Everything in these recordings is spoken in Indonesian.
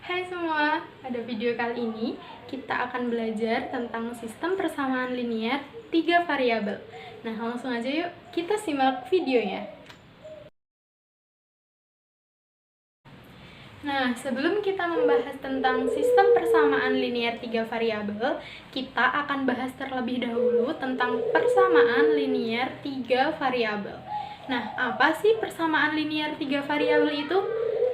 Hai semua, pada video kali ini kita akan belajar tentang sistem persamaan linier 3 variabel. Nah, langsung aja yuk kita simak videonya. Nah, sebelum kita membahas tentang sistem persamaan linier 3 variabel, kita akan bahas terlebih dahulu tentang persamaan linier 3 variabel. Nah, apa sih persamaan linier 3 variabel itu?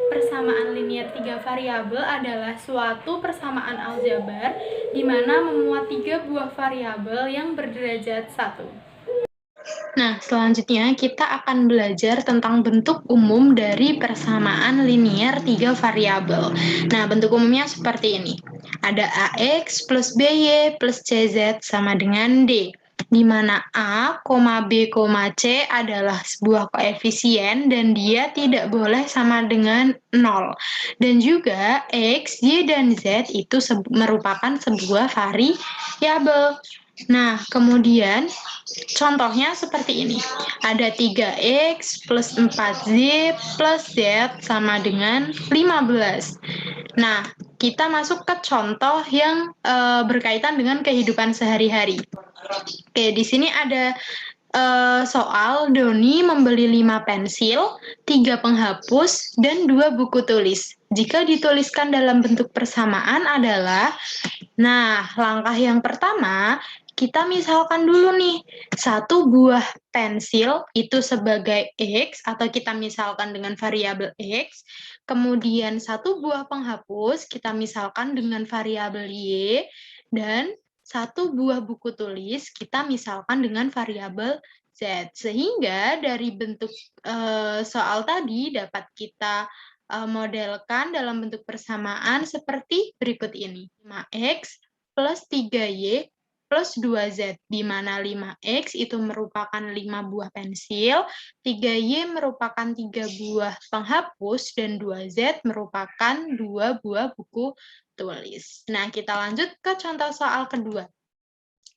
Persamaan linier 3 variabel adalah suatu persamaan aljabar di mana memuat 3 buah variabel yang berderajat 1. Nah, selanjutnya kita akan belajar tentang bentuk umum dari persamaan linier 3 variabel. Nah, bentuk umumnya seperti ini. Ada AX plus BY plus CZ sama dengan D, di mana A, B, C adalah sebuah koefisien dan dia tidak boleh sama dengan 0. Dan juga X, Y, dan Z itu merupakan sebuah variabel. Nah, kemudian contohnya seperti ini. Ada 3X plus 4Z plus Z sama dengan 15. Nah, kita masuk ke contoh yang berkaitan dengan kehidupan sehari-hari. Oke, di sini ada soal Doni membeli 5 pensil, 3 penghapus, dan 2 buku tulis. Jika dituliskan dalam bentuk persamaan adalah, nah, langkah yang pertama, kita misalkan dulu nih, satu buah pensil itu sebagai X, atau kita misalkan dengan variabel X, kemudian satu buah penghapus, kita misalkan dengan variabel Y, dan satu buah buku tulis, kita misalkan dengan variabel Z. Sehingga dari bentuk soal tadi dapat kita modelkan dalam bentuk persamaan seperti berikut ini. 5X plus 3Y plus 2Z, di mana 5X itu merupakan 5 buah pensil, 3Y merupakan 3 buah penghapus, dan 2Z merupakan 2 buah buku tulis. Nah, kita lanjut ke contoh soal kedua.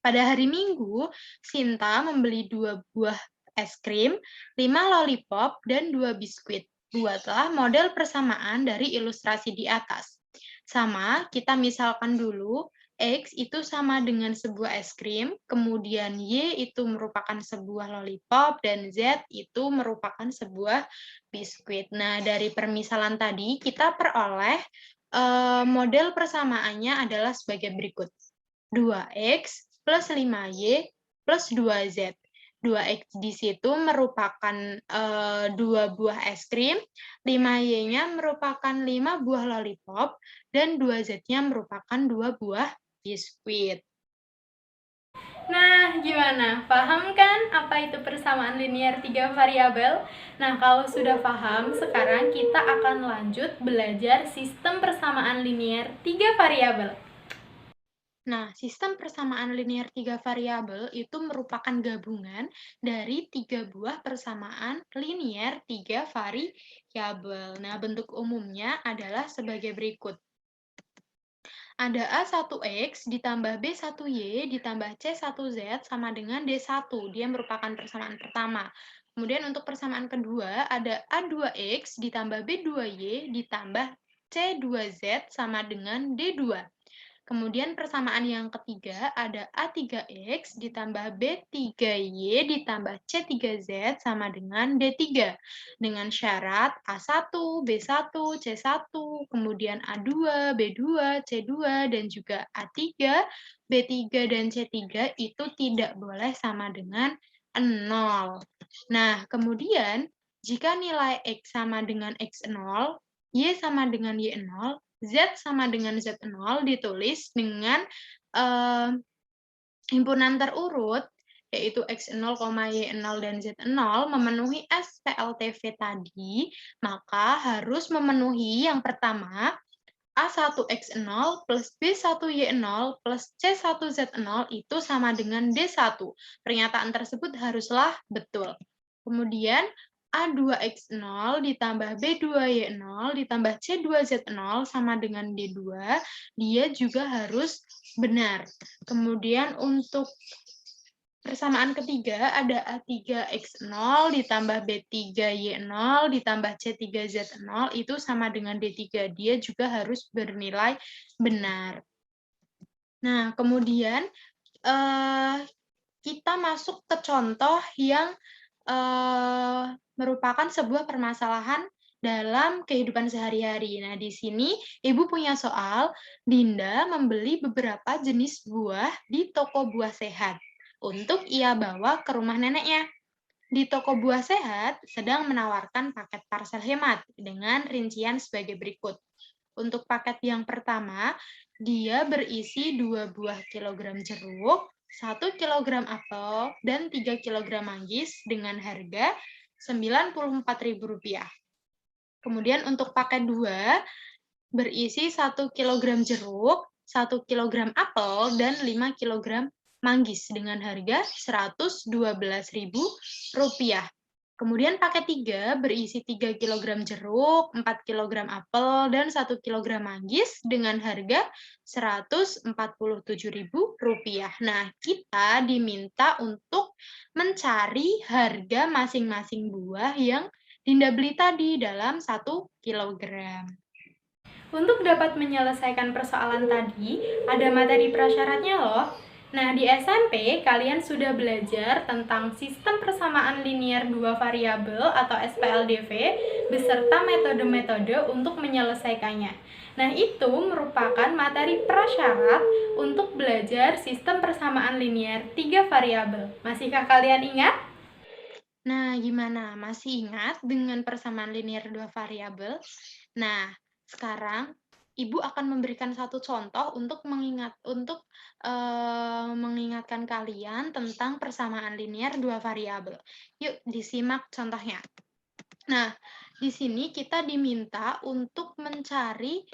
Pada hari Minggu, Sinta membeli 2 buah es krim, 5 lollipop, dan 2 biskuit. Buatlah model persamaan dari ilustrasi di atas. Sama, kita misalkan dulu, X itu sama dengan sebuah es krim, kemudian Y itu merupakan sebuah lollipop, dan Z itu merupakan sebuah biskuit. Nah, dari permisalan tadi, kita peroleh model persamaannya adalah sebagai berikut. 2X plus 5Y plus 2Z. 2X di situ merupakan 2 buah es krim, 5Y-nya merupakan 5 buah lollipop, dan 2Z-nya merupakan 2 buah biskuit. Nah, gimana? Paham kan apa itu persamaan linier 3 variabel? Nah, kalau sudah paham, sekarang kita akan lanjut belajar sistem persamaan linier 3 variabel. Nah, sistem persamaan linier 3 variabel itu merupakan gabungan dari 3 buah persamaan linier 3 variabel. Nah, bentuk umumnya adalah sebagai berikut. Ada A1X ditambah B1Y ditambah C1Z sama dengan D1. Dia merupakan persamaan pertama. Kemudian untuk persamaan kedua, ada A2X ditambah B2Y ditambah C2Z sama dengan D2. Kemudian persamaan yang ketiga ada A3X ditambah B3Y ditambah C3Z sama dengan D3. Dengan syarat A1, B1, C1, kemudian A2, B2, C2, dan juga A3, B3, dan C3 itu tidak boleh sama dengan 0. Nah, kemudian jika nilai X sama dengan X0, Y sama dengan Y0, Z sama dengan Z0 ditulis dengan himpunan terurut, yaitu X0, Y0, dan Z0 memenuhi SPLTV tadi, maka harus memenuhi yang pertama, A1X0 plus B1Y0 plus C1Z0 itu sama dengan D1. Pernyataan tersebut haruslah betul. Kemudian, A2X0 ditambah B2Y0 ditambah C2Z0 sama dengan D2, dia juga harus benar. Kemudian untuk persamaan ketiga ada A3X0 ditambah B3Y0 ditambah C3Z0 itu sama dengan D3. Dia juga harus bernilai benar. Nah, kemudian kita masuk ke contoh yang merupakan sebuah permasalahan dalam kehidupan sehari-hari. Nah, di sini Ibu punya soal, Dinda membeli beberapa jenis buah di toko buah sehat untuk ia bawa ke rumah neneknya. Di toko buah sehat sedang menawarkan paket parsel hemat dengan rincian sebagai berikut. Untuk paket yang pertama, dia berisi 2 buah kilogram jeruk, 1 kilogram apel, dan 3 kilogram manggis dengan harga Rp94.000. Kemudian untuk paket 2, berisi 1 kilogram jeruk, 1 kilogram apel, dan 5 kilogram manggis dengan harga Rp112.000. Kemudian paket 3 berisi 3 kilogram jeruk, 4 kilogram apel, dan 1 kilogram manggis dengan harga Rp147.000. Nah, kita diminta untuk mencari harga masing-masing buah yang Dinda beli tadi dalam 1 kilogram. Untuk dapat menyelesaikan persoalan tadi, ada materi prasyaratnya loh. Nah, di SMP, kalian sudah belajar tentang sistem persamaan linear dua variabel atau SPLDV beserta metode-metode untuk menyelesaikannya. Nah, itu merupakan materi prasyarat untuk belajar sistem persamaan linear 3 variabel. Masihkah kalian ingat? Nah, gimana? Masih ingat dengan persamaan linear 2 variabel? Nah, sekarang Ibu akan memberikan satu contoh untuk mengingatkan kalian tentang persamaan linear 2 variabel. Yuk, disimak contohnya. Nah, di sini kita diminta untuk mencari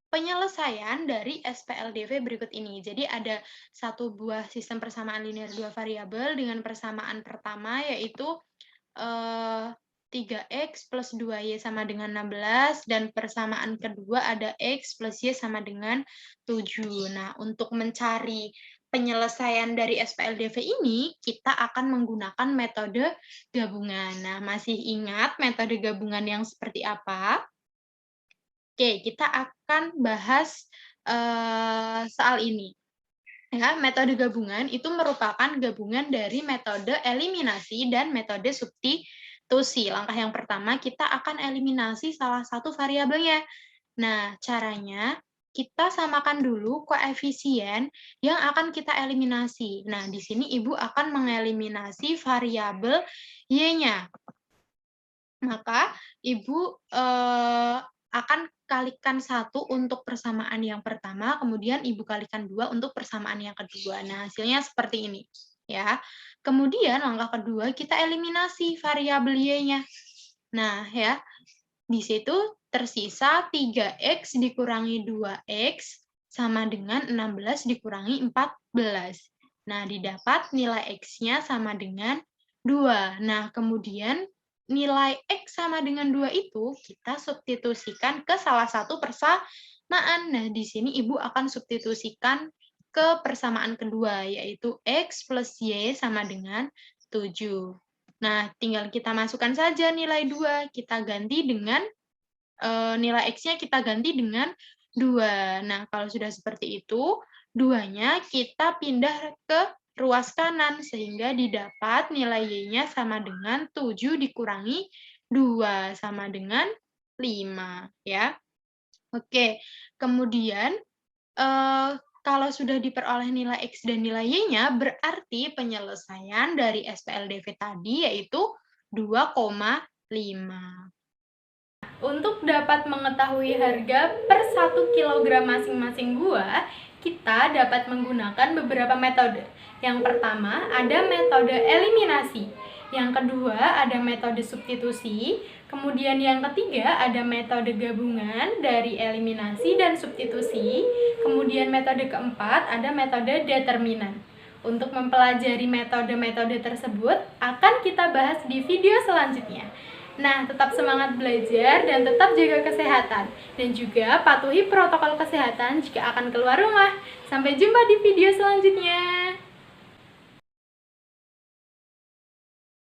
penyelesaian dari SPLDV berikut ini. Jadi ada satu buah sistem persamaan linear 2 variabel dengan persamaan pertama yaitu 3x plus 2y sama dengan 16, dan persamaan kedua ada x plus y sama dengan 7. Nah, untuk mencari penyelesaian dari SPLDV ini, kita akan menggunakan metode gabungan. Nah, masih ingat metode gabungan yang seperti apa? Oke, kita akan bahas soal ini. Ya, metode gabungan itu merupakan gabungan dari metode eliminasi dan metode substitusi. Langkah yang pertama, kita akan eliminasi salah satu variabelnya. Nah, caranya kita samakan dulu koefisien yang akan kita eliminasi. Nah, di sini Ibu akan mengeliminasi variabel Y-nya. Maka Ibu akan kalikan 1 untuk persamaan yang pertama, kemudian Ibu kalikan 2 untuk persamaan yang kedua. Nah, hasilnya seperti ini. Ya. Kemudian langkah kedua, kita eliminasi variabel Y-nya. Nah, ya, di situ tersisa 3x dikurangi 2x sama dengan 16 dikurangi 14. Nah, didapat nilai x-nya sama dengan 2. Nah, kemudian nilai X sama dengan 2 itu kita substitusikan ke salah satu persamaan. Nah, di sini Ibu akan substitusikan ke persamaan kedua, yaitu X plus Y sama dengan 7. Nah, tinggal kita masukkan saja nilai 2. Kita ganti dengan nilai X-nya kita ganti dengan 2. Nah, kalau sudah seperti itu, 2-nya kita pindah ke ruas kanan, sehingga didapat nilai Y-nya sama dengan 7 dikurangi 2, sama dengan 5. Ya. Oke, kemudian kalau sudah diperoleh nilai X dan nilai Y-nya, berarti penyelesaian dari SPLDV tadi yaitu 2,5. Untuk dapat mengetahui harga per 1 kg masing-masing buah, kita dapat menggunakan beberapa metode. Yang pertama, ada metode eliminasi. Yang kedua, ada metode substitusi. Kemudian yang ketiga, ada metode gabungan dari eliminasi dan substitusi. Kemudian metode keempat, ada metode determinan. Untuk mempelajari metode-metode tersebut, akan kita bahas di video selanjutnya. Nah, tetap semangat belajar dan tetap jaga kesehatan. Dan juga patuhi protokol kesehatan jika akan keluar rumah. Sampai jumpa di video selanjutnya.